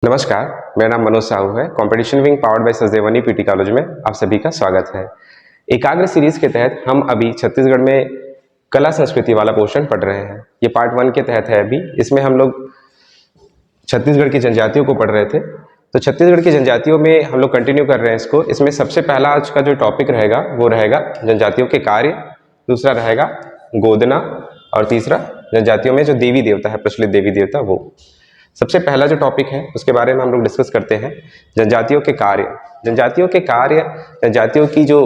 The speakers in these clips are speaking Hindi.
नमस्कार, मेरा नाम मनोज साहू है। Competition wing powered by Sachdev PT college में आप सभी का स्वागत है। एकाग्र सीरीज के तहत हम अभी छत्तीसगढ़ में कला संस्कृति वाला पोर्शन पढ़ रहे हैं। ये पार्ट 1 के तहत है। अभी इसमें हम लोग छत्तीसगढ़ की जनजातियों को पढ़ रहे थे, तो छत्तीसगढ़ की जनजातियों में हम लोग कंटिन्यू कर रहे हैं इसको। इसमें सबसे पहला आज का जो टॉपिक रहेगा वो रहेगा जनजातियों के कार्य, दूसरा रहेगा गोदना और तीसरा जनजातियों में जो देवी देवता है, प्रचलित देवी देवता, वो। सबसे पहला जो टॉपिक है उसके बारे में हम लोग डिस्कस करते हैं, जनजातियों के कार्य। जनजातियों के कार्य, जनजातियों की जो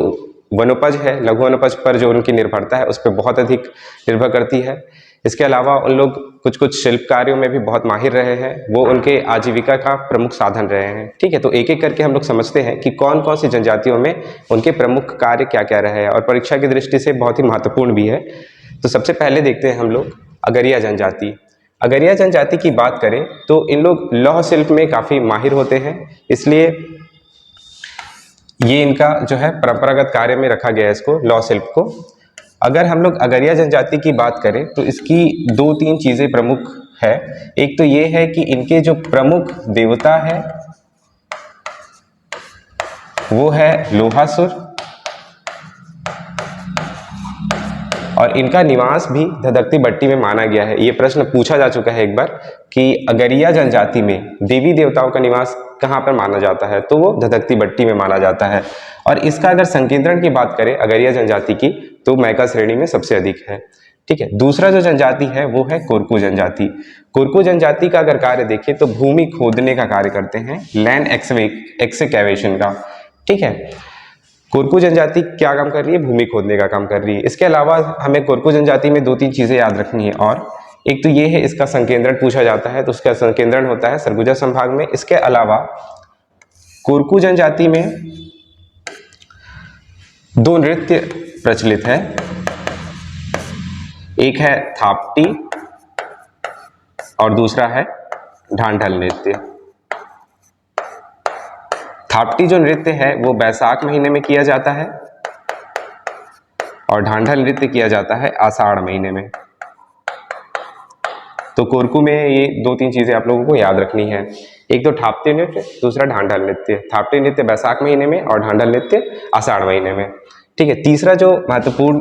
वनोपज है, लघु वनोपज पर जो उनकी निर्भरता है उस पर बहुत अधिक निर्भर करती है। इसके अलावा उन लोग कुछ कुछ शिल्प कार्यों में भी बहुत माहिर रहे हैं, वो उनके आजीविका का प्रमुख साधन रहे हैं। ठीक है, तो एक एक करके हम लोग समझते हैं कि कौन कौन सी जनजातियों में उनके प्रमुख कार्य क्या क्या रहे हैं, और परीक्षा की दृष्टि से बहुत ही महत्वपूर्ण भी है। तो सबसे पहले देखते हैं हम लोग अगरिया जनजाति। अगरिया जनजाति की बात करें तो इन लोग लौह शिल्प में काफ़ी माहिर होते हैं, इसलिए ये इनका जो है परंपरागत कार्य में रखा गया है इसको, लौह शिल्प को। अगर हम लोग अगरिया जनजाति की बात करें तो इसकी 2-3 चीज़ें प्रमुख है। एक तो ये है कि इनके जो प्रमुख देवता है वो है लोहासुर, और इनका निवास भी धधकती भट्टी में माना गया है। ये प्रश्न पूछा जा चुका है एक बार कि अगरिया जनजाति में देवी देवताओं का निवास कहाँ पर माना जाता है, तो वो धधकती भट्टी में माना जाता है। और इसका अगर संकेंद्रण की बात करें अगरिया जनजाति की, तो मैका श्रेणी में सबसे अधिक है। ठीक है, दूसरा जो जनजाति है वो है कोरकू जनजाति। कोरकू जनजाति का अगर कार्य देखें तो भूमि खोदने का कार्य करते हैं, लैंड एक्सकेवेशन का। ठीक है, कोरकू जनजाति क्या काम कर रही है? भूमि खोदने का काम कर रही है। इसके अलावा हमें कोरकू जनजाति में 2-3 चीजें याद रखनी है, और एक तो ये है इसका संकेंद्रण पूछा जाता है, तो उसका संकेंद्रण होता है सरगुजा संभाग में। इसके अलावा कोरकू जनजाति में 2 नृत्य प्रचलित है, एक है थापटी और दूसरा है ढांढल नृत्य। थापटी जो नृत्य है वो बैसाख महीने में किया जाता है, और ढांढल नृत्य किया जाता है आषाढ़ महीने में। तो कोरकू में ये 2-3 चीजें आप लोगों को याद रखनी है, एक तो थापटी नृत्य, दूसरा ढांढल नृत्य। थापटी नृत्य बैसाख महीने में और ढांढल नृत्य आषाढ़ महीने में। ठीक है, तीसरा जो महत्वपूर्ण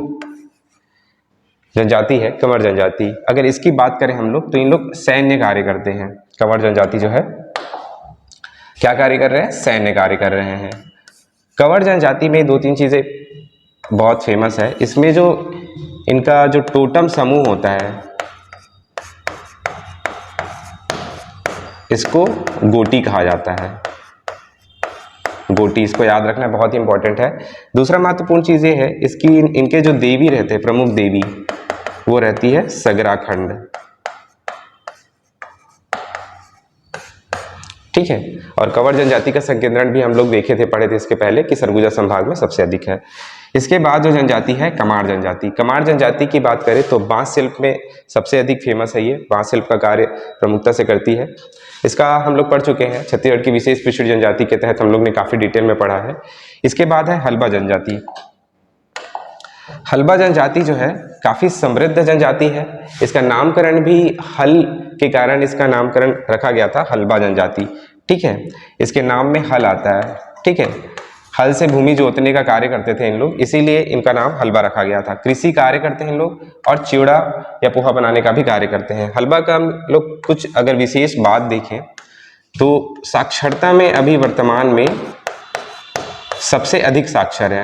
जनजाति है कंवर जनजाति। अगर इसकी बात करें हम लोग तो इन लोग सैन्य कार्य करते हैं। कंवर जनजाति जो है क्या कार्य कर रहे हैं? सैन्य कार्य कर रहे हैं। कंवर जनजाति में 2-3 चीजें बहुत फेमस है। इसमें जो इनका जो टोटम समूह होता है इसको गोटी कहा जाता है। गोटी, इसको याद रखना बहुत ही इंपॉर्टेंट है। दूसरा महत्वपूर्ण चीज ये है इसकी, इनके जो देवी रहते हैं, प्रमुख देवी, वो रहती है सगराखंड। ठीक है, और कंवर जनजाति का संकेंद्रण भी हम लोग देखे थे, पढ़े थे इसके पहले कि सरगुजा संभाग में सबसे अधिक है। इसके बाद जो जनजाति है कमार जनजाति। कमार जनजाति की बात करें तो बांस शिल्प में सबसे अधिक फेमस है। ये बांस शिल्प का कार्य प्रमुखता से करती है। इसका हम लोग पढ़ चुके हैं, छत्तीसगढ़ की विशेष पिछड़ी जनजाति के तहत हम लोग ने काफी डिटेल में पढ़ा है। इसके बाद है हल्बा जनजाति। हल्बा जनजाति जो है काफी समृद्ध जनजाति है। इसका नामकरण भी हल के कारण इसका नामकरण रखा गया था, हल्बा जनजाति। ठीक है, इसके नाम में हल आता है। ठीक है, हल से भूमि जोतने का कार्य करते थे इन लोग, इसीलिए इनका नाम हल्बा रखा गया था। कृषि कार्य करते हैं इन लोग, और चिवड़ा या पोहा बनाने का भी कार्य करते हैं। हल्बा का हम लोग कुछ अगर विशेष बात देखें तो साक्षरता में अभी वर्तमान में सबसे अधिक साक्षर है।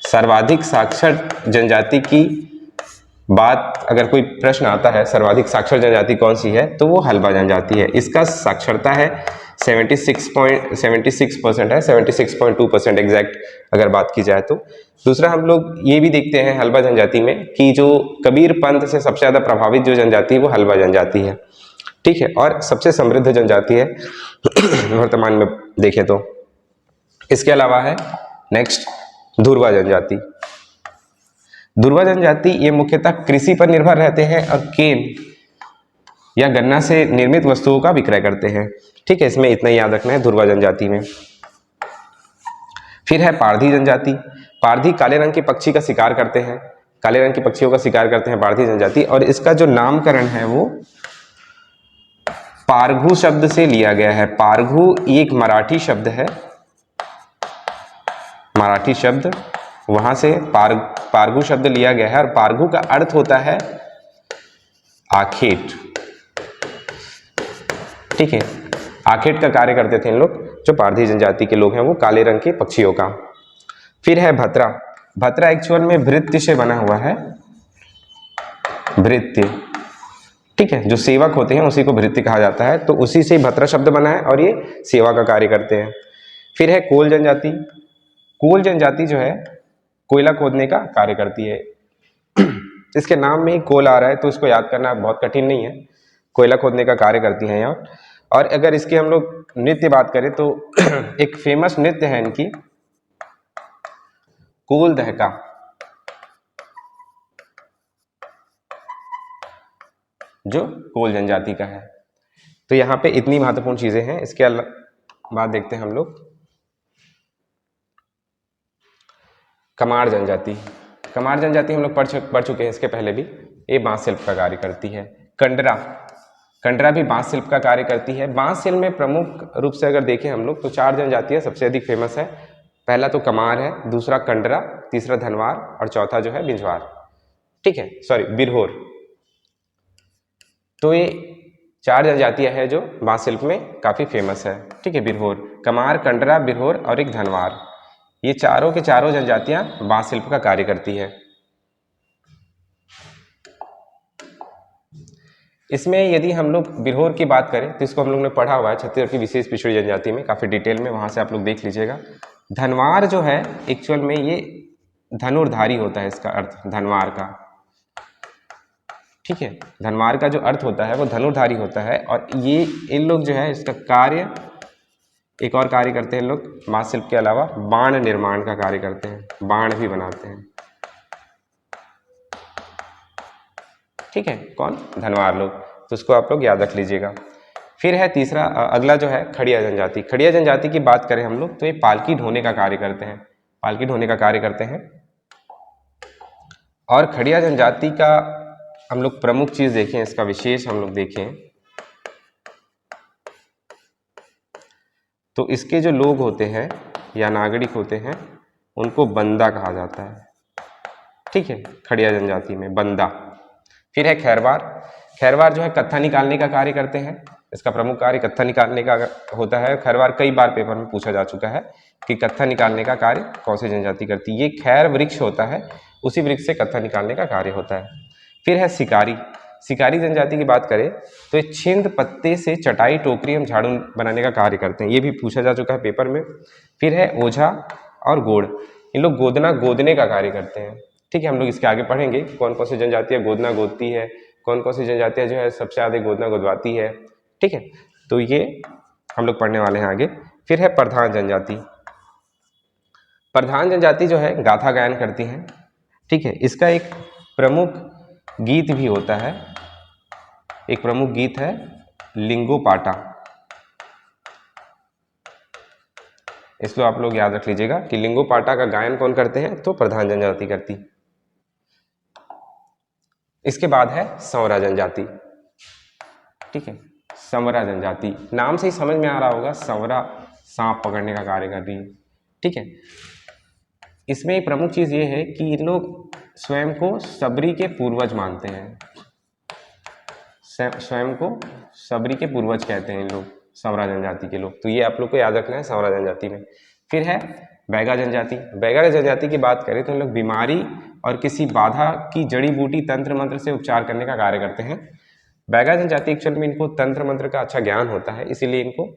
सर्वाधिक साक्षर जनजाति की बात अगर कोई प्रश्न आता है, सर्वाधिक साक्षर जनजाति कौन सी है, तो वो हल्बा जनजाति है। इसका साक्षरता है 76% है, 76.2% एग्जैक्ट अगर बात की जाए तो। दूसरा हम लोग ये भी देखते हैं हल्बा जनजाति में कि जो कबीर पंथ से सबसे ज्यादा प्रभावित जो जनजाति है वो हल्बा जनजाति है। ठीक है, और सबसे समृद्ध जनजाति है वर्तमान में देखें तो। इसके अलावा है नेक्स्ट धुरवा जनजाति। धुरवा जनजाति ये मुख्यतः कृषि पर निर्भर रहते हैं और केन या गन्ना से निर्मित वस्तुओं का विक्रय करते हैं। ठीक है, इसमें इतना ही याद रखना है धुरवा जनजाति में। फिर है पारधी जनजाति। पारधी काले रंग के पक्षी का शिकार करते हैं, काले रंग की पक्षियों का शिकार करते हैं पारधी जनजाति, और इसका जो नामकरण है वो पारघू शब्द से लिया गया है। पारघू एक मराठी शब्द है, मराठी शब्द, वहां से पारघू शब्द लिया गया है और पारघू का अर्थ होता है आखेट। ठीक है, आखेट का कार्य करते थे इन लोग, जो पारधी जनजाति के लोग हैं, वो काले रंग के पक्षियों का। फिर है भत्रा। भत्रा एक्चुअल में भृत्य से बना हुआ है, भृत्य। ठीक है, जो सेवक होते हैं उसी को भृत्य कहा जाता है, तो उसी से भत्रा शब्द बना है और ये सेवा का कार्य करते हैं। फिर है कोल जनजाति। कोल जनजाति जो है कोयला खोदने का कार्य करती है। इसके नाम में ही कोल आ रहा है तो इसको याद करना बहुत कठिन नहीं है, कोयला खोदने का कार्य करती हैं यहाँ। और अगर इसकी हम लोग नृत्य बात करें तो एक फेमस नृत्य है इनकी, कोल दहका। जो कोल जनजाति का है। तो यहाँ पे इतनी महत्वपूर्ण चीजें हैं। इसके बाद देखते हैं हम लोग कमार जनजाति। कमार जनजाति हम लोग पढ़ चुके हैं इसके पहले भी। ये बांस शिल्प का कार्य करती है। कंडरा, कंडरा भी बांस शिल्प का कार्य करती है। बांस शिल्प में प्रमुख रूप से अगर देखें हम लोग तो 4 जनजातियां सबसे अधिक फेमस है। पहला तो कमार है, दूसरा कंडरा, तीसरा धनवार और चौथा जो है बिंझवार। ठीक है, सॉरी बिरहोर। तो ये 4 जनजातियां हैं जो बांस शिल्प में काफी फेमस है। ठीक है, बिरहोर, कमार, कंडरा, बिरहोर और एक धनवार, ये चारों के चारों जनजातियां बांस शिल्प का कार्य करती है। इसमें यदि हम लोग बिरहोर की बात करें तो इसको हम लोग ने पढ़ा हुआ है छत्तीसगढ़ की विशेष पिछड़ी जनजाति में काफी डिटेल में, वहां से आप लोग देख लीजिएगा। धनवार जो है एक्चुअल में ये धनुर्धारी होता है, इसका अर्थ धनवार का। ठीक है, धनवार का जो अर्थ होता है वो धनुर्धारी होता है। और ये इन लोग जो है इसका कार्य, एक और कार्य करते हैं इन लोग बांस शिल्प के अलावा, बाण निर्माण का कार्य करते हैं, बाण भी बनाते हैं। ठीक है, कौन? धनवार लोग। तो उसको आप लोग याद रख लीजिएगा। फिर है तीसरा, अगला जो है खड़िया जनजाति। खड़िया जनजाति की बात करें हम लोग तो ये पालकी ढोने का कार्य करते हैं, पालकी ढोने का कार्य करते हैं। और खड़िया जनजाति का हम लोग प्रमुख चीज देखें, इसका विशेष हम लोग देखें तो इसके जो लोग होते हैं या नागरिक होते हैं उनको बंदा कहा जाता है। ठीक है, खड़िया जनजाति में बंदा। फिर है खैरवार। खैरवार जो है कत्था निकालने का कार्य करते हैं, इसका प्रमुख कार्य कत्था निकालने का होता है। खैरवार कई बार पेपर में पूछा जा चुका है कि कत्था निकालने का कार्य कौन सी जनजाति करती है। ये खैर वृक्ष होता है, उसी वृक्ष से कत्था निकालने का कार्य होता है। फिर है शिकारी। शिकारी जनजाति की बात करें तो ये छिंद पत्ते से चटाई, टोकरी एवं झाड़ू बनाने का कार्य करते हैं, ये भी पूछा जा चुका है पेपर में। फिर है ओझा और गोड़। इन लोग गोदना गोदने का कार्य करते हैं। ठीक है, हम लोग इसके आगे पढ़ेंगे कौन कौन सी जनजातियां गोदना गोदती है, कौन कौन सी जनजातियां जो है सबसे ज्यादा गोदना गोदवाती है। ठीक है, तो ये हम लोग पढ़ने वाले हैं आगे। फिर है प्रधान जनजाति। प्रधान जनजाति जो है गाथा गायन करती है। ठीक है, इसका एक प्रमुख गीत भी होता है, एक प्रमुख गीत है लिंगो पाटा। इसको आप लोग याद रख लीजिएगा कि लिंगो पाटा का गायन कौन करते हैं, तो प्रधान जनजाति करती। इसके बाद है संवरा जनजाति। ठीक है, संवरा जनजाति नाम से ही समझ में आ रहा होगा, संवरा सांप पकड़ने का कार्य कर रही है। ठीक है, इसमें एक प्रमुख चीज ये है कि इन लोग स्वयं को सबरी के पूर्वज मानते हैं, स्वयं को सबरी के पूर्वज कहते हैं इन लोग, संवरा जनजाति के लोग। तो ये आप लोग को याद रखना है संवरा जनजाति में। फिर है बैगा जनजाति। बैगा जनजाति की बात करें तो इन लोग बीमारी और किसी बाधा की जड़ी बूटी तंत्र मंत्र से उपचार करने का कार्य करते हैं। बैगा जनजाति एक्चुअल में इनको तंत्र मंत्र का अच्छा ज्ञान होता है, इसीलिए इनको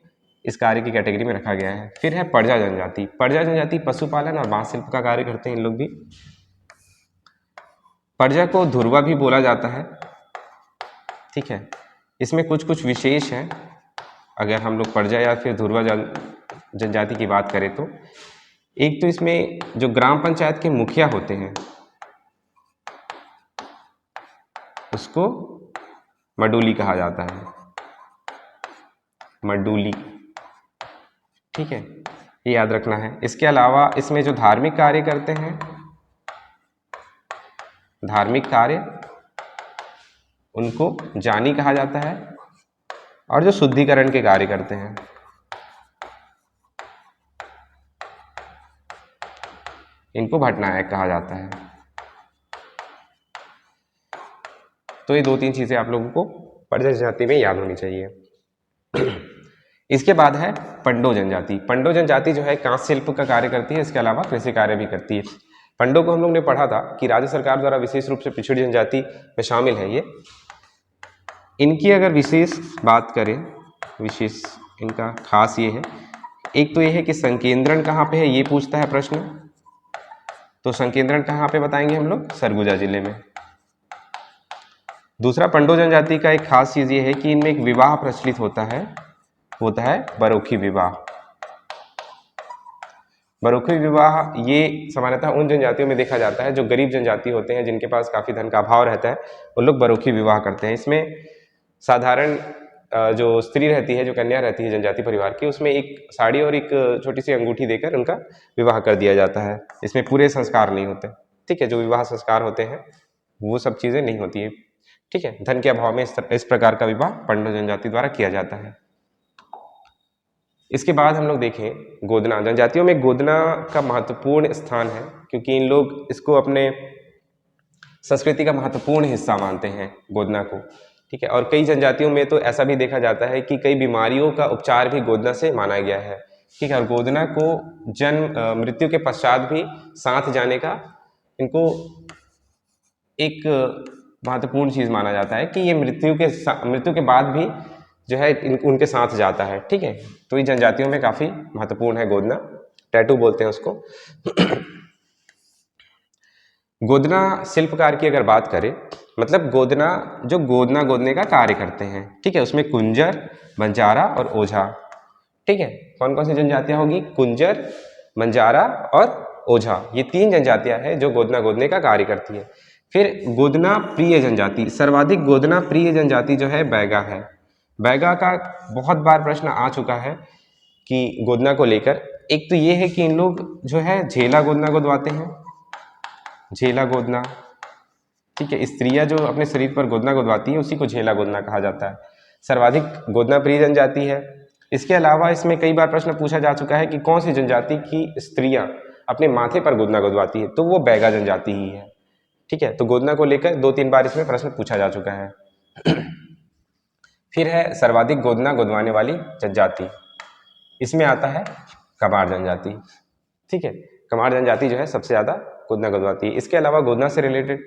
इस कार्य की कैटेगरी में रखा गया है। फिर है पर्जा जनजाति। पर्जा जनजाति पशुपालन और बांस शिल्प का कार्य करते हैं इन लोग भी। पर्जा को धुरवा भी बोला जाता है। ठीक है, इसमें कुछ कुछ विशेष है। अगर हम लोग पर्जा या फिर धुरवा जनजाति की बात करें तो एक तो इसमें जो ग्राम पंचायत के मुखिया होते हैं उसको मडूली कहा जाता है, मडूली। ठीक है, ये याद रखना है। इसके अलावा इसमें जो धार्मिक कार्य करते हैं, धार्मिक कार्य, उनको जानी कहा जाता है। और जो शुद्धिकरण के कार्य करते हैं। इनको भट्टनायक कहा जाता है। तो ये 2-3 चीजें आप लोगों को परिजन जनजाति में याद होनी चाहिए। इसके बाद है पंडो जनजाति। पंडो जनजाति जो है कांस्य शिल्प का कार्य करती है, इसके अलावा कृषि कार्य भी करती है। पंडो को हम लोग ने पढ़ा था कि राज्य सरकार द्वारा विशेष रूप से पिछड़ी जनजाति में शामिल है ये। इनकी अगर विशेष बात करें, विशेष इनका खास ये है, एक तो ये है कि संकेंद्रण कहाँ पे है, ये पूछता है प्रश्न। तो संकेंद्रण कहाँ पे बताएंगे हम लोग, सरगुजा जिले में। दूसरा, पंडो जनजाति का एक खास चीज ये है कि इनमें एक विवाह प्रचलित होता है बरोखी विवाह। बरोखी विवाह ये सामान्यतः उन जनजातियों में देखा जाता है जो गरीब जनजाति होते हैं, जिनके पास काफी धन का अभाव रहता है, वो लोग बरोखी विवाह करते हैं। इसमें साधारण जो स्त्री रहती है, जो कन्या रहती है जनजाति परिवार की, उसमें एक साड़ी और एक छोटी सी अंगूठी देकर उनका विवाह कर दिया जाता है। इसमें पूरे संस्कार नहीं होते, ठीक है। जो विवाह संस्कार होते हैं वो सब चीजें नहीं होती है, ठीक है। धन के अभाव में इस प्रकार का विवाह पंडो जनजाति द्वारा किया जाता है। इसके बाद हम लोग देखें गोदना जनजातियों में। गोदना का महत्वपूर्ण स्थान है, क्योंकि इन लोग इसको अपने संस्कृति का महत्वपूर्ण हिस्सा मानते हैं गोदना को, ठीक है। और कई जनजातियों में तो ऐसा भी देखा जाता है कि कई बीमारियों का उपचार भी गोदना से माना गया है, ठीक है। और गोदना को जन्म मृत्यु के पश्चात भी साथ जाने का इनको एक महत्वपूर्ण चीज माना जाता है कि ये मृत्यु के बाद भी जो है उनके साथ जाता है, ठीक है। तो ये जनजातियों में काफी महत्वपूर्ण है गोदना, टैटू बोलते हैं उसको। गोदना शिल्पकार की अगर बात करें, मतलब गोदना जो गोदने का कार्य करते हैं, ठीक है, उसमें कुंजर, बंजारा और ओझा, ठीक है। कौन कौन सी जनजातियां होगी, कुंजर, बंजारा और ओझा, ये 3 जनजातियां हैं जो गोदने का कार्य करती है। फिर गोदना प्रिय जनजाति, सर्वाधिक गोदना प्रिय जनजाति जो है बैगा है। बैगा का बहुत बार प्रश्न आ चुका है कि गोदना को लेकर। एक तो ये है कि इन लोग जो है झेला गोदना गोदवाते हैं, झेला गोदना, ठीक है। स्त्रियां जो अपने शरीर पर गोदना गोदवाती है उसी को झेला गोदना कहा जाता है। सर्वाधिक गोदना प्रिय जनजाति है। इसके अलावा इसमें कई बार प्रश्न पूछा जा चुका है कि कौन सी जनजाति की स्त्रियां अपने माथे पर गोदना गोदवाती है, तो वो बैगा जनजाति ही है, ठीक है। तो गोदना को लेकर 2-3 बार इसमें प्रश्न पूछा जा चुका है। फिर है सर्वाधिक गोदना गोदवाने वाली जनजाति, इसमें आता है कमार जनजाति, ठीक है। कमार जनजाति जो है सबसे ज्यादा गोदना गोदवाती है। इसके अलावा गोदना से रिलेटेड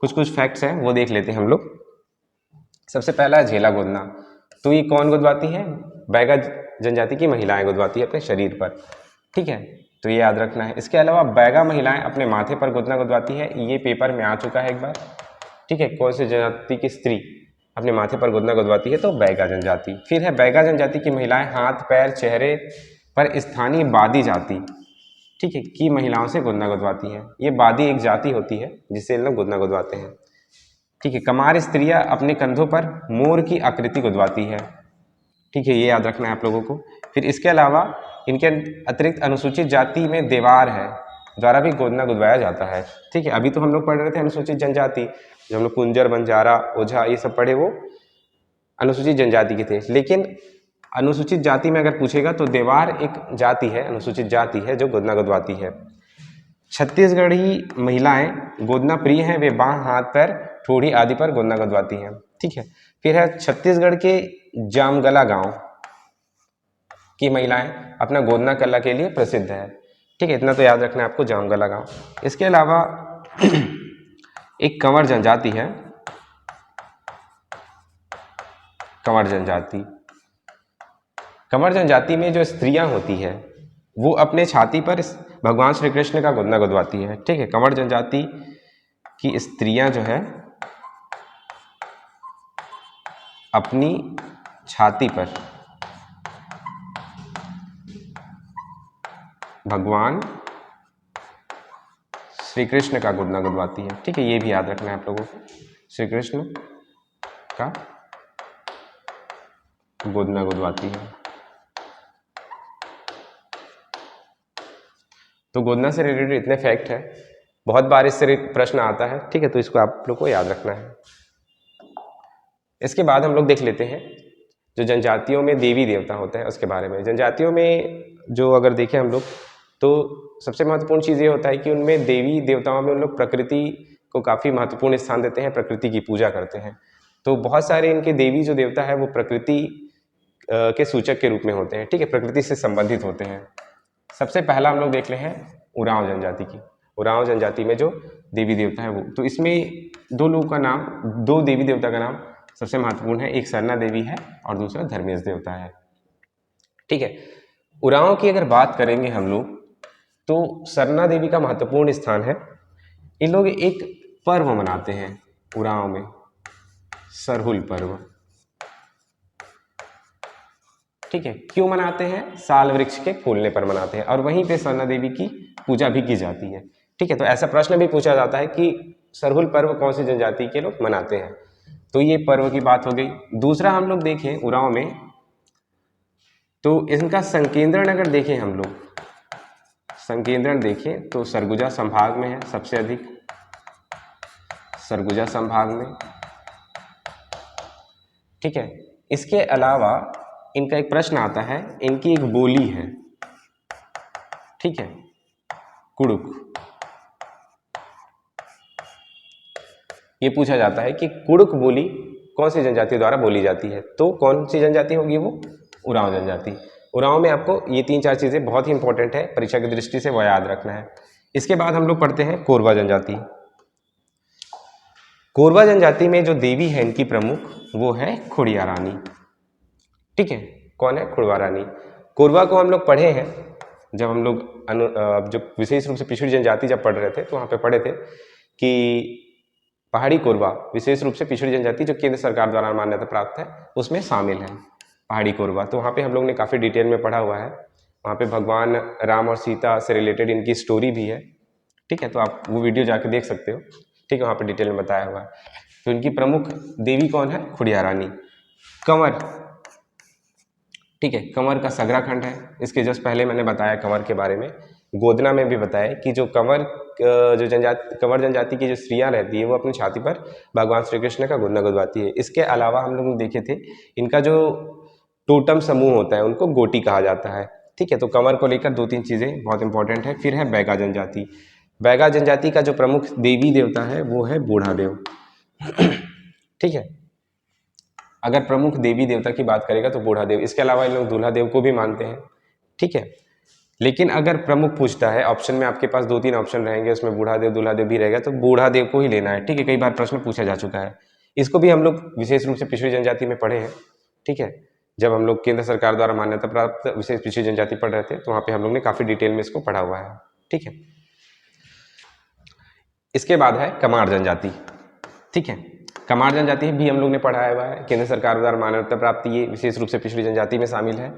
कुछ फैक्ट्स हैं, वो देख लेते हैं हम लोग। सबसे पहला है झेला गोदना। तो ये कौन गोदवाती है, बैगा जनजाति की महिलाएं गोदवाती है अपने शरीर पर, ठीक है। तो ये याद रखना है। इसके अलावा बैगा महिलाएं अपने माथे पर गोदना गोदवाती है, ये पेपर में आ चुका है एक बार, ठीक है। कौन सी जनजाति की स्त्री अपने माथे पर गोदना गोदवाती है, तो बैगा जनजाति। फिर है बैगा जनजाति की महिलाएं हाथ, पैर, चेहरे पर स्थानीय बादी जाति, ठीक है, की महिलाओं से गोदना गोदवाती है। ये बादी एक जाति होती है जिससे इन लोग गोदना गोदवाते हैं, ठीक है। कमार स्त्रियां अपने कंधों पर मोर की आकृति गोदवाती है, ठीक है, ये याद रखना है आप लोगों को। फिर इसके अलावा इनके अतिरिक्त अनुसूचित जाति में देवार है द्वारा भी गोदना गोदवाया जाता है, ठीक है। अभी तो हम लोग पढ़ रहे थे अनुसूचित जनजाति, जो हम लोग कुंजर, बंजारा, ओझा ये सब पढ़े, वो अनुसूचित जनजाति के थे। लेकिन अनुसूचित जाति में अगर पूछेगा तो देवार एक जाति है, अनुसूचित जाति है जो गोदना गोदवाती है। छत्तीसगढ़ी महिलाएं गोदना प्रिय हैं, वे बाह, हाथ, पैर, ठोड़ी आदि पर गोदना गोदवाती हैं, ठीक है। फिर है छत्तीसगढ़ के जामगला गांव की महिलाएं अपना गोदना कला के लिए प्रसिद्ध है, ठीक है। इतना तो याद रखना है आपको, जामगला गांव। इसके अलावा एक कंवर जनजाति है, कंवर जनजाति। कंवर जनजाति में जो स्त्रियां होती है वो अपने छाती पर भगवान श्री कृष्ण का गोदना गोदवाती है, ठीक है। कंवर जनजाति की स्त्रियां जो है अपनी छाती पर भगवान श्री कृष्ण का गोदना गोदवाती है, ठीक है। ये भी याद रखना है आप लोगों को, श्री कृष्ण का गोदना गोदवाती है। तो गोदना से रिलेटेड इतने फैक्ट है, बहुत बार इससे प्रश्न आता है, ठीक है। तो इसको आप लोग को याद रखना है। इसके बाद हम लोग देख लेते हैं जो जनजातियों में देवी देवता होते हैं उसके बारे में। जनजातियों में जो अगर देखें हम लोग तो सबसे महत्वपूर्ण चीज़ ये होता है कि उनमें देवी देवताओं में उन लोग प्रकृति को काफ़ी महत्वपूर्ण स्थान देते हैं, प्रकृति की पूजा करते हैं। तो बहुत सारे इनके देवी जो देवता है वो प्रकृति के सूचक के रूप में होते हैं, ठीक है, प्रकृति से संबंधित होते हैं। सबसे पहला हम लोग देख रहे हैं उरांव जनजाति की। उरांव जनजाति में जो देवी देवता है वो, तो इसमें दो लोगों का नाम, दो देवी देवता का नाम सबसे महत्वपूर्ण है। एक सरना देवी है और दूसरा धर्मेश देवता है, ठीक है। उरांव की अगर बात करेंगे हम लोग तो सरना देवी का महत्वपूर्ण स्थान है। इन लोग एक पर्व मनाते हैं उरांव में, सरहुल पर्व, ठीक है। क्यों मनाते हैं? साल वृक्ष के फूलने पर मनाते हैं और वहीं पे सरना देवी की पूजा भी की जाती है, ठीक है। तो ऐसा प्रश्न भी पूछा जाता है कि सरहुल पर्व कौन सी जनजाति के लोग मनाते हैं, तो ये पर्व की बात हो गई। दूसरा हम लोग देखें उरांव में तो इनका संकेंद्रण अगर देखें हम लोग, संकेंद्रण देखें तो सरगुजा संभाग में है सबसे अधिक, सरगुजा संभाग में, ठीक है। इसके अलावा इनका एक प्रश्न आता है, इनकी एक बोली है, ठीक है, कुड़ुक। ये पूछा जाता है कि कुड़ुक बोली कौन सी जनजाति द्वारा बोली जाती है, तो कौन सी जनजाति होगी वो? उरांव जनजाति। उरांव में आपको ये 3-4 चीज़ें बहुत ही इंपॉर्टेंट है, परीक्षा की दृष्टि से वो याद रखना है। इसके बाद हम लोग पढ़ते हैं कोरवा जनजाति। कोरवा जनजाति में जो देवी है इनकी प्रमुख वो है खुड़िया रानी, ठीक है। कौन है? खुड़वा रानी। कोरवा को हम लोग पढ़े हैं जब हम लोग जो विशेष रूप से पिछड़ी जनजाति जब पढ़ रहे थे तो वहाँ पे पढ़े थे कि पहाड़ी कोरवा विशेष रूप से पिछड़ी जनजाति जो केंद्र सरकार द्वारा मान्यता प्राप्त है उसमें शामिल है पहाड़ी कोरवा। तो वहाँ पे हम लोग ने काफ़ी डिटेल में पढ़ा हुआ है। वहाँ पे भगवान राम और सीता से रिलेटेड इनकी स्टोरी भी है, ठीक है। तो आप वो वीडियो जाके देख सकते हो, ठीक है, वहाँ पे डिटेल में बताया हुआ है। तो इनकी प्रमुख देवी कौन है? खुड़िया रानी। कंवर, ठीक है, कंवर का सगरा खंड है। इसके जस्ट पहले मैंने बताया कंवर के बारे में, गोदना में भी बताया कि जो कंवर जो जनजाति, कंवर जनजाति की जो स्त्रियां रहती है वो अपनी छाती पर भगवान श्री कृष्ण का गोदना गुदवाती है। इसके अलावा हम लोग देखे थे इनका जो टोटम समूह होता है उनको गोटी कहा जाता है, ठीक है। तो कंवर को लेकर 2-3 चीज़ें बहुत इंपॉर्टेंट है। फिर है बैगा जनजाति। बैगा जनजाति का जो प्रमुख देवी देवता है वो है बूढ़ा देव, ठीक है। अगर प्रमुख देवी देवता की बात करेगा तो बूढ़ा देव। इसके अलावा इन लोग दूल्हा देव को भी मानते हैं, ठीक है। लेकिन अगर प्रमुख पूछता है, ऑप्शन में आपके पास 2-3 ऑप्शन रहेंगे, उसमें बूढ़ा देव दूल्हा देव भी रहेगा, तो बूढ़ा देव को ही लेना है, ठीक है। कई बार प्रश्न पूछा जा चुका है। इसको भी हम लोग विशेष रूप से पिछड़ी जनजाति में पढ़े हैं, ठीक है। जब हम लोग केंद्र सरकार द्वारा मान्यता प्राप्त विशेष पिछड़ी जनजाति पढ़ रहे थे तो वहाँ पे हम लोग ने काफ़ी डिटेल में इसको पढ़ा हुआ है, ठीक है। इसके बाद है कमार जनजाति, ठीक है। कमार जनजाति भी हम लोग ने पढ़ाया हुआ है, केंद्र सरकार द्वारा मान्यता प्राप्त ये विशेष रूप से पिछड़ी जनजाति में शामिल है।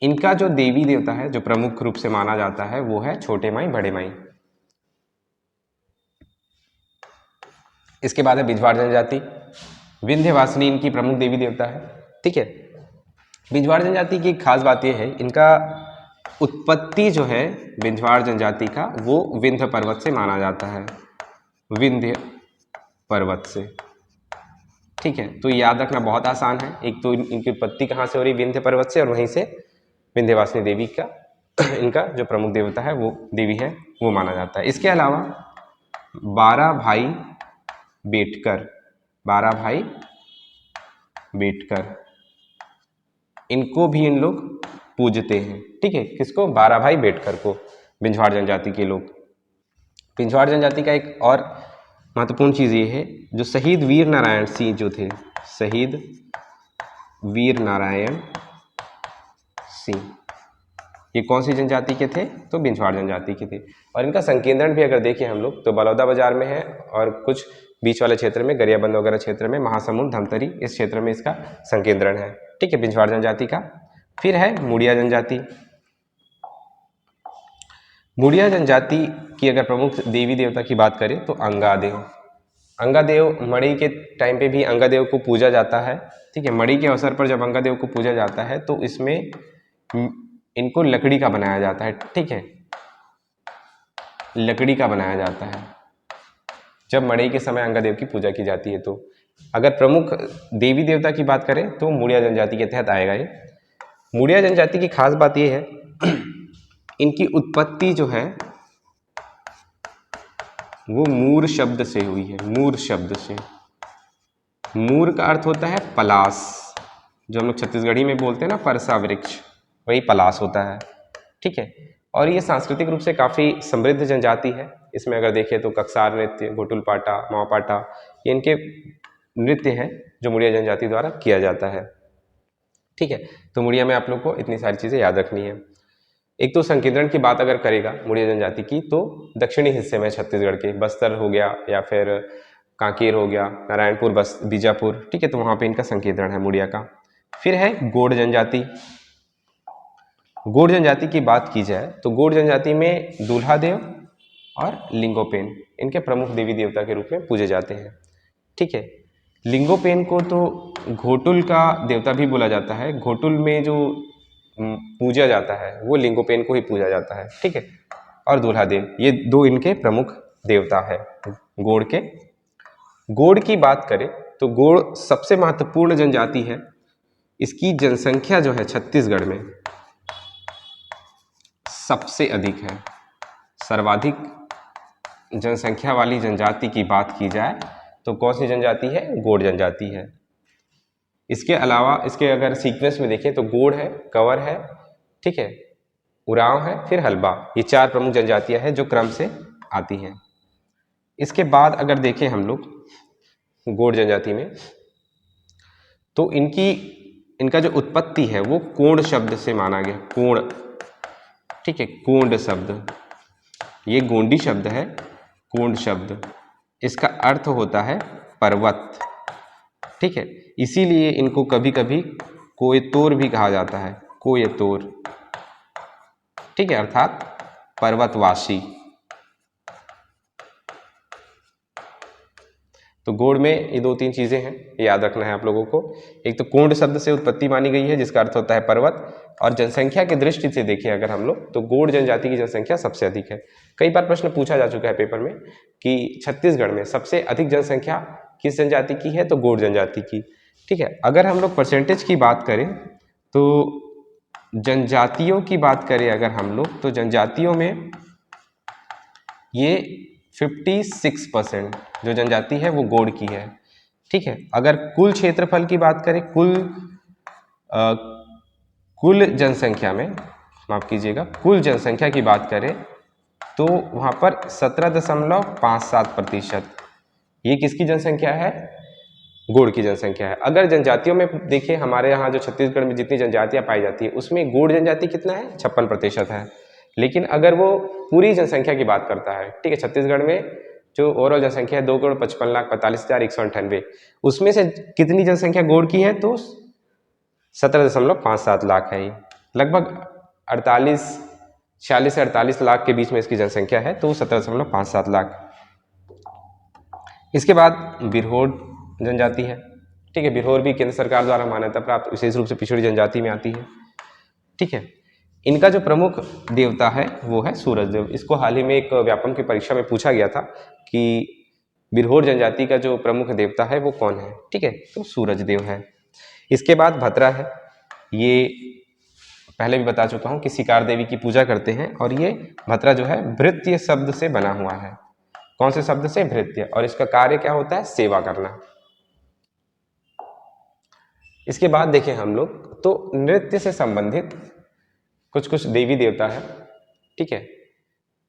इनका जो देवी देवता है जो प्रमुख रूप से माना जाता है वो है छोटे माई बड़े माई। इसके बाद है बिजवाड़ जनजाति। विंध्यवासिनी इनकी प्रमुख देवी देवता है, ठीक है। बिजवाड़ जनजाति की खास बात यह है, इनका उत्पत्ति जो है बिजवाड़ जनजाति का वो विंध्य पर्वत से माना जाता है, विंध्य पर्वत से, ठीक है। तो याद रखना बहुत आसान है। एक तो इनकी उत्पत्ति कहाँ से हो रही? विंध्य पर्वत से, और वहीं से विंध्यवासिनी देवी का इनका जो प्रमुख देवता है वो देवी है वो माना जाता है। इसके अलावा 12 भाई बेटकर, 12 भाई बेटकर, इनको भी इन लोग पूजते हैं, ठीक है। किसको? 12 भाई बेटकर को, बिंझवाड़ जनजाति के लोग। बिंझवाड़ जनजाति का एक और महत्वपूर्ण चीज़ ये है, जो शहीद वीर नारायण सिंह जो थे, शहीद वीर नारायण सिंह, ये कौन सी जनजाति के थे? तो बिंझवाड़ जनजाति के थे। और इनका संकेंद्रण भी अगर देखें हम लोग तो बलौदा बाजार में है, और कुछ बीच वाले क्षेत्र में गरियाबंद वगैरह क्षेत्र में, महासमुंद धमतरी इस क्षेत्र में इसका संकेंद्रण है, ठीक है, बिंझवाड़ जनजाति का। फिर है मुड़िया जनजाति। मुड़िया जनजाति की अगर प्रमुख देवी देवता की बात करें तो अंगादेव। अंगादेव, मणि के टाइम पे भी अंगादेव को पूजा जाता है, ठीक है। मणि के अवसर पर जब अंगादेव को पूजा जाता है तो इसमें इनको लकड़ी का बनाया जाता है, ठीक है, लकड़ी का बनाया जाता है जब मणि के समय अंगादेव की पूजा की जाती है। तो अगर प्रमुख देवी देवता की बात करें तो मुड़िया जनजाति के तहत आएगा ये। मुड़िया जनजाति की खास बात ये है इनकी उत्पत्ति जो है वो मूर शब्द से हुई है। मूर शब्द से, मूर का अर्थ होता है पलास, जो हम लोग छत्तीसगढ़ी में बोलते हैं ना परसा वृक्ष, वही पलास होता है। ठीक है, और ये सांस्कृतिक रूप से काफ़ी समृद्ध जनजाति है। इसमें अगर देखें तो कक्सार नृत्य, घोटुल पाटा, माओपाटा, ये इनके नृत्य हैं जो मुड़िया जनजाति द्वारा किया जाता है। ठीक है, तो मुड़िया में आप लोग को इतनी सारी चीज़ें याद रखनी है। एक तो संकेंद्रण की बात अगर करेगा मुड़िया जनजाति की तो दक्षिणी हिस्से में छत्तीसगढ़ के बस्तर हो गया या फिर कांकेर हो गया, नारायणपुर, बीजापुर, ठीक है, तो वहाँ पे इनका संकेंद्रण है मुड़िया का। फिर है गोंड जनजाति। गोंड जनजाति की बात की जाए तो गोंड जनजाति में दूल्हा देव और लिंगोपेन इनके प्रमुख देवी देवता के रूप में पूजे जाते हैं। ठीक है, लिंगोपेन को तो घोटुल का देवता भी बोला जाता है। घोटुल में जो पूजा जाता है वो लिंगोपेन को ही पूजा जाता है। ठीक है, और दूल्हा देव, ये दो इनके प्रमुख देवता है गोंड के। गोंड की बात करें तो गोंड सबसे महत्वपूर्ण जनजाति है। इसकी जनसंख्या जो है छत्तीसगढ़ में सबसे अधिक है। सर्वाधिक जनसंख्या वाली जनजाति की बात की जाए तो कौन सी जनजाति है? गोंड जनजाति है। इसके अलावा इसके अगर सीक्वेंस में देखें तो गोंड है, कंवर है, ठीक है, उरांव है, फिर हल्बा, ये चार प्रमुख जनजातियां हैं जो क्रम से आती हैं। इसके बाद अगर देखें हम लोग गोंड जनजाति में तो इनका जो उत्पत्ति है वो कोंड शब्द से माना गया। कोंड, ठीक है, कोंड शब्द, ये गोंडी शब्द है, कोंड शब्द, इसका अर्थ होता है पर्वत। ठीक है, इसीलिए इनको कभी कभी कोयतोर भी कहा जाता है, कोयतोर, ठीक है, अर्थात पर्वतवासी। तो गोंड में ये दो तीन चीजें हैं, याद रखना है आप लोगों को। एक तो कोंड शब्द से उत्पत्ति मानी गई है जिसका अर्थ होता है पर्वत, और जनसंख्या की दृष्टि से देखें अगर हम लोग तो गोंड जनजाति की जनसंख्या सबसे अधिक है। कई बार प्रश्न पूछा जा चुका है पेपर में कि छत्तीसगढ़ में सबसे अधिक जनसंख्या किस जनजाति की है, तो गोंड जनजाति की। ठीक है, अगर हम लोग परसेंटेज की बात करें तो जनजातियों की बात करें अगर हम लोग तो जनजातियों में ये 56% जो जनजाति है वो गोंड की है। ठीक है, अगर कुल क्षेत्रफल की बात करें, कुल जनसंख्या में, माफ कीजिएगा, कुल जनसंख्या की बात करें तो वहाँ पर 17.57%, ये किसकी जनसंख्या है? गोंड की जनसंख्या है। अगर जनजातियों में देखें, हमारे यहाँ जो छत्तीसगढ़ में जितनी जनजातियाँ पाई जाती है उसमें गोंड जनजाति कितना है? 56% है। लेकिन अगर वो पूरी जनसंख्या की बात करता है, ठीक है, छत्तीसगढ़ में जो ओवरऑल जनसंख्या है 2,55,45,198, उसमें से कितनी जनसंख्या गोंड की है? तो 17.57 लाख है। लगभग 46 से 48 लाख के बीच में इसकी जनसंख्या है, तो 17.57 लाख। इसके बाद बिरहोर जनजाति है। ठीक है, बिरहोर भी केंद्र सरकार द्वारा मान्यता प्राप्त विशेष रूप से पिछड़ी जनजाति में आती है। ठीक है, इनका जो प्रमुख देवता है वो है सूरज देव। इसको हाल ही में एक व्यापम की परीक्षा में पूछा गया था कि बिरहोर जनजाति का जो प्रमुख देवता है वो कौन है। ठीक है, तो सूरज देव है। इसके बाद भद्रा है, ये पहले भी बता चुका हूँ कि शिकार देवी की पूजा करते हैं, और ये भद्रा जो है भृत्य शब्द से बना हुआ है। कौन से शब्द से? भृत्य, और इसका कार्य क्या होता है? सेवा करना। इसके बाद देखें हम लोग तो नृत्य से संबंधित कुछ देवी देवता है। ठीक है,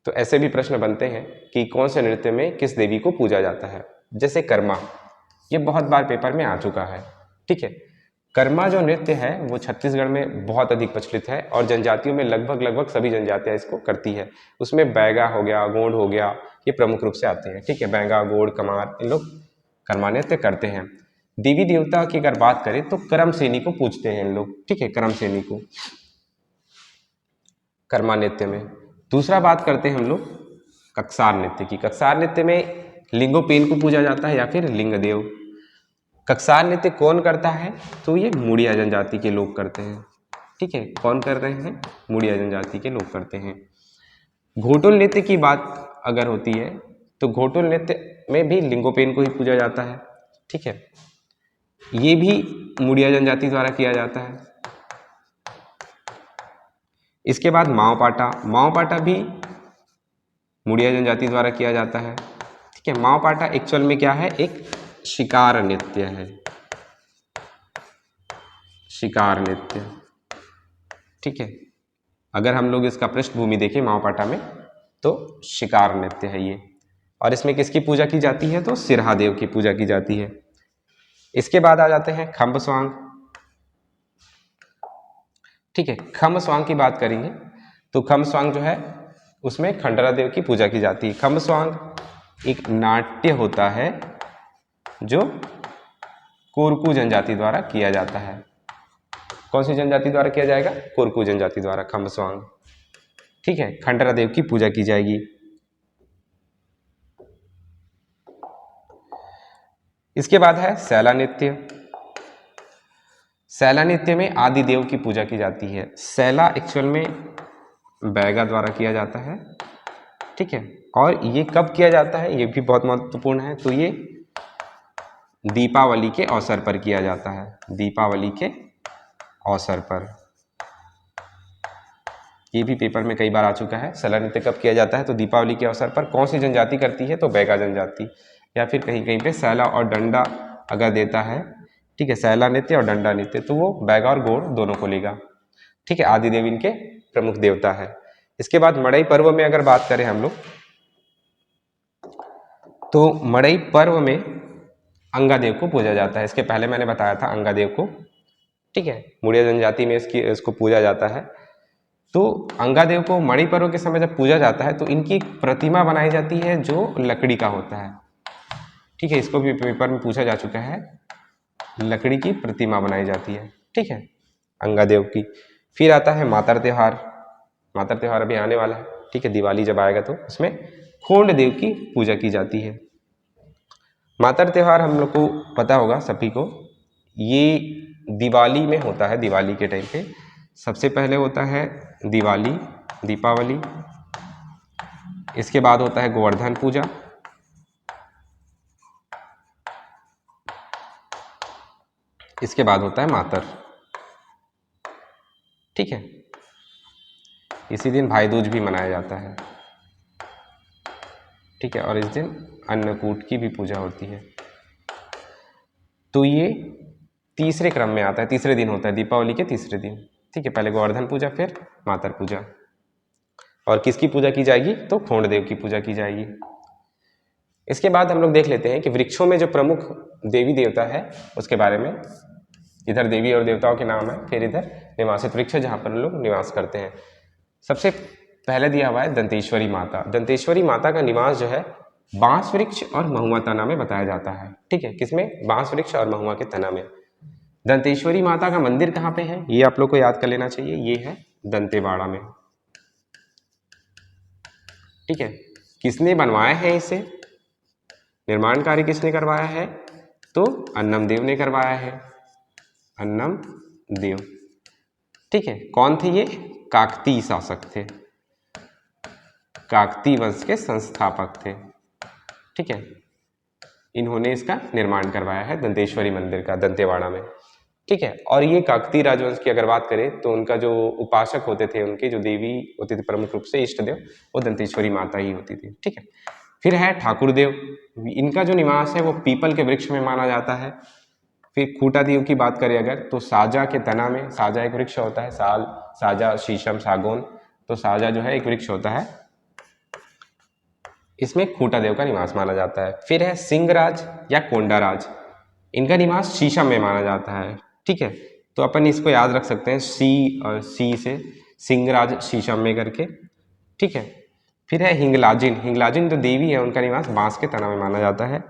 तो ऐसे भी प्रश्न बनते हैं कि कौन से नृत्य में किस देवी को पूजा जाता है। जैसे कर्मा, ये बहुत बार पेपर में आ चुका है। ठीक है, कर्मा जो नृत्य है वो छत्तीसगढ़ में बहुत अधिक प्रचलित है, और जनजातियों में लगभग सभी जनजातियां इसको करती है। उसमें बैगा हो गया, गोंड हो गया, ये प्रमुख रूप से आते हैं। ठीक है, बैगा, गोंड, कमार, इन लोग कर्मा नृत्य करते हैं। देवी देवता की अगर बात करें तो करम सेनी को पूजते हैं इन लोग। ठीक है, करम सेनी को कर्मा नृत्य में। दूसरा बात करते हैं हम लोग कक्सार नृत्य की। कक्सार नृत्य में लिंगोपेन को पूजा जाता है या फिर लिंगदेव। कक्सार नृत्य कौन करता है? तो ये मुड़िया जनजाति के लोग करते हैं। ठीक है, कौन कर रहे हैं? मुड़िया जनजाति के लोग करते हैं। घोटुल नृत्य की बात अगर होती है तो घोटुल नृत्य में भी लिंगोपेन को ही पूजा जाता है। ठीक है, ये भी मुड़िया जनजाति द्वारा किया जाता है। इसके बाद माओपाटा, माओपाटा भी मुड़िया जनजाति द्वारा किया जाता है। ठीक है, माओपाटा एक्चुअल में क्या है, एक शिकार नृत्य है, शिकार नृत्य। ठीक है, अगर हम लोग इसका पृष्ठभूमि देखें माओपाटा में तो शिकार नृत्य है ये, और इसमें किसकी पूजा की जाती है, तो सिरहा देव की पूजा की जाती है। इसके बाद आ जाते हैं खम्ब स्वांग। ठीक है, खम्ब स्वांग की बात करेंगे तो खम्ब स्वांग जो है उसमें खंडरा देव की पूजा की जाती है। खम्ब स्वांग एक नाट्य होता है जो कोरकू जनजाति द्वारा किया जाता है। कौन सी जनजाति द्वारा किया जाएगा, कोरकू जनजाति द्वारा खम्ब स्वांग। ठीक है, खंडरा देव की पूजा की जाएगी। इसके बाद है सैला नृत्य। सैला नृत्य में आदि देव की पूजा की जाती है। सैला एक्चुअल में बैगा द्वारा किया जाता है। ठीक है, और ये कब किया जाता है, ये भी बहुत महत्वपूर्ण है, तो ये दीपावली के अवसर पर किया जाता है, दीपावली के अवसर पर। ये भी पेपर में कई बार आ चुका है। सैला नृत्य कब किया जाता है, तो दीपावली के अवसर पर। कौन सी जनजाति करती है, तो बैगा जनजाति, या फिर कहीं कहीं पे सैला और डंडा अगर देता है, ठीक है, सैला नृत्य और डंडा नृत्य, तो वो बैगा और गोड़ दोनों को लेगा। ठीक है, आदिदेव इनके प्रमुख देवता है। इसके बाद मड़ई पर्व में अगर बात करें हम लोग, तो मड़ई पर्व में अंगादेव को पूजा जाता है। इसके पहले मैंने बताया था अंगादेव को। ठीक है, मुड़िया जनजाति में इसको पूजा जाता है। तो अंगादेव को मणि पर्व के समय जब पूजा जाता है तो इनकी एक प्रतिमा बनाई जाती है जो लकड़ी का होता है। ठीक है, इसको भी पेपर में पूछा जा चुका है, लकड़ी की प्रतिमा बनाई जाती है। ठीक है, अंगादेव की। फिर आता है मातर त्योहार। मातर त्योहार अभी आने वाला है। ठीक है, दिवाली जब आएगा तो उसमें खोंड देव की पूजा की जाती है। मातर त्योहार हम लोग को पता होगा सभी को, ये दिवाली में होता है। दिवाली के टाइम पे सबसे पहले होता है दिवाली, दीपावली। इसके बाद होता है गोवर्धन पूजा। इसके बाद होता है मातर। ठीक है, इसी दिन भाई दूज भी मनाया जाता है। ठीक है, और इस दिन अन्नकूट की भी पूजा होती है। तो ये तीसरे क्रम में आता है, तीसरे दिन होता है, दीपावली के तीसरे दिन। ठीक है, पहले गोवर्धन पूजा, फिर मातर पूजा। और किसकी पूजा की जाएगी, तो खोंड देव की पूजा की जाएगी। इसके बाद हम लोग देख लेते हैं कि वृक्षों में जो प्रमुख देवी देवता है उसके बारे में। इधर देवी और देवताओं के नाम है, फिर इधर निवासित वृक्ष जहाँ पर लोग निवास करते हैं। सबसे पहले दिया हुआ है दंतेश्वरी माता। दंतेश्वरी माता का निवास जो है बांस वृक्ष और महुआ तना में बताया जाता है। ठीक है, किसमें, बांस वृक्ष और महुआ के तना में। दंतेश्वरी माता का मंदिर कहाँ पे है, ये आप लोग को याद कर लेना चाहिए, ये है दंतेवाड़ा में। ठीक है, किसने बनवाया है इसे, निर्माण कार्य किसने करवाया है, तो अन्नम देव ने करवाया है, अन्नम देव। ठीक है, कौन थे ये, काकतीय शासक थे, काकतीय वंश के संस्थापक थे। ठीक है, इन्होंने इसका निर्माण करवाया है दंतेश्वरी मंदिर का, दंतेवाड़ा में। ठीक है, और ये काकतीय राजवंश की अगर बात करें तो उनका जो उपासक होते थे, उनके जो देवी होती थी प्रमुख रूप से इष्ट देव, वो दंतेश्वरी माता ही होती थी। ठीक है, फिर है ठाकुर देव। इनका जो निवास है वो पीपल के वृक्ष में माना जाता है। फिर खूटा देव की बात करें अगर, तो साजा के तना में, साजा एक वृक्ष होता है, साल, साजा, शीशम, सागौन, तो साजा जो है एक वृक्ष होता है, इसमें खूटा देव का निवास माना जाता है। फिर है सिंहराज या कोंडाराज, इनका निवास शीशम में माना जाता है। ठीक है, तो अपन इसको याद रख सकते हैं, सी और सी से सिंहराज शीशम में करके। ठीक है, फिर है हिंगलाजिन। हिंगलाजिन जो देवी है उनका निवास बांस के तना में माना जाता है।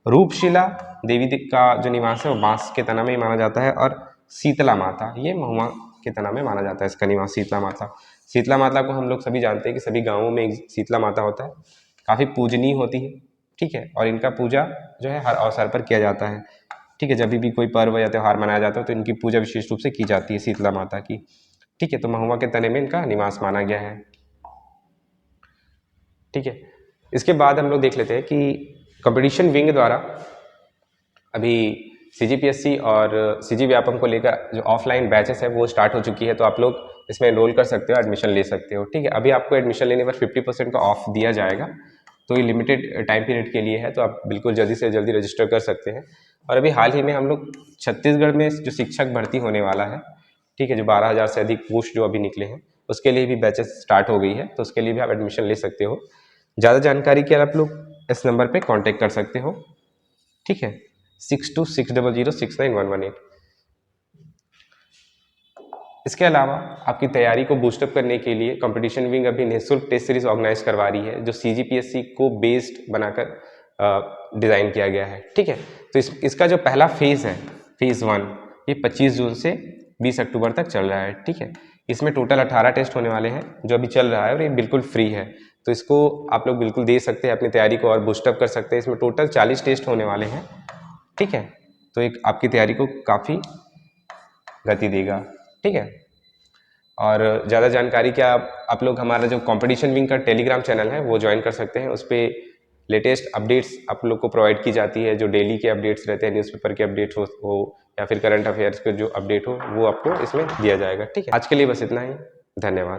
रूपशिला देवी का जो निवास है वो बांस के तना में ही माना जाता है। और शीतला माता, ये महुआ के तना में माना जाता है इसका निवास, शीतला माता। शीतला माता को हम लोग सभी जानते हैं कि सभी गाँवों में एक शीतला माता होता है, काफ़ी पूजनीय होती है। ठीक है, और इनका पूजा जो है हर अवसर पर किया जाता है। ठीक है, जब भी कोई पर्व या त्यौहार मनाया जाता है तो इनकी पूजा विशेष रूप से की जाती है शीतला माता की। ठीक है, तो महुआ के तने में इनका निवास माना गया है। ठीक है, इसके बाद हम लोग देख लेते हैं कि कंपटीशन विंग द्वारा अभी CGPSC और CG व्यापम को लेकर जो ऑफलाइन बैचेस है वो स्टार्ट हो चुकी है, तो आप लोग इसमें एनरोल कर सकते हो, एडमिशन ले सकते हो। ठीक है, अभी आपको एडमिशन लेने पर 50% का ऑफ दिया जाएगा, तो ये लिमिटेड टाइम पीरियड के लिए है, तो आप बिल्कुल जल्दी से जल्दी रजिस्टर कर सकते हैं। और अभी हाल ही में हम लोग छत्तीसगढ़ में जो शिक्षक भर्ती होने वाला है, ठीक है, जो 12,000 से अधिक पोस्ट जो अभी निकले हैं, उसके लिए भी बैचेस स्टार्ट हो गई है, तो उसके लिए भी आप एडमिशन ले सकते हो। ज़्यादा जानकारी के लिए आप लोग इस नंबर पे कांटेक्ट कर सकते हो। ठीक है, 6260069118। इसके अलावा आपकी तैयारी को बूस्टअप करने के लिए कंपटीशन विंग अभी निःशुल्क टेस्ट सीरीज ऑर्गेनाइज करवा रही है, जो CGPSC को बेस्ड बनाकर डिज़ाइन किया गया है। ठीक है, तो इसका जो पहला फेज़ है, फेज़ 1, ये 25 जून से 20 अक्टूबर तक चल रहा है। ठीक है, इसमें टोटल 18 टेस्ट होने वाले हैं जो अभी चल रहा है, और ये बिल्कुल फ्री है, तो इसको आप लोग बिल्कुल दे सकते हैं, अपनी तैयारी को और बूस्टअप कर सकते हैं। इसमें टोटल 40 टेस्ट होने वाले हैं। ठीक है, तो एक आपकी तैयारी को काफ़ी गति देगा। ठीक है, और ज़्यादा जानकारी क्या आप लोग हमारा जो कंपटीशन विंग का टेलीग्राम चैनल है वो ज्वाइन कर सकते हैं। उस पर लेटेस्ट अपडेट्स आप लोग को प्रोवाइड की जाती है, जो डेली के अपडेट्स रहते हैं, न्यूज़पेपर के अपडेट हो या फिर करंट अफेयर्स के जो अपडेट हो, वो आपको इसमें दिया जाएगा। ठीक है, आज के लिए बस इतना ही, धन्यवाद।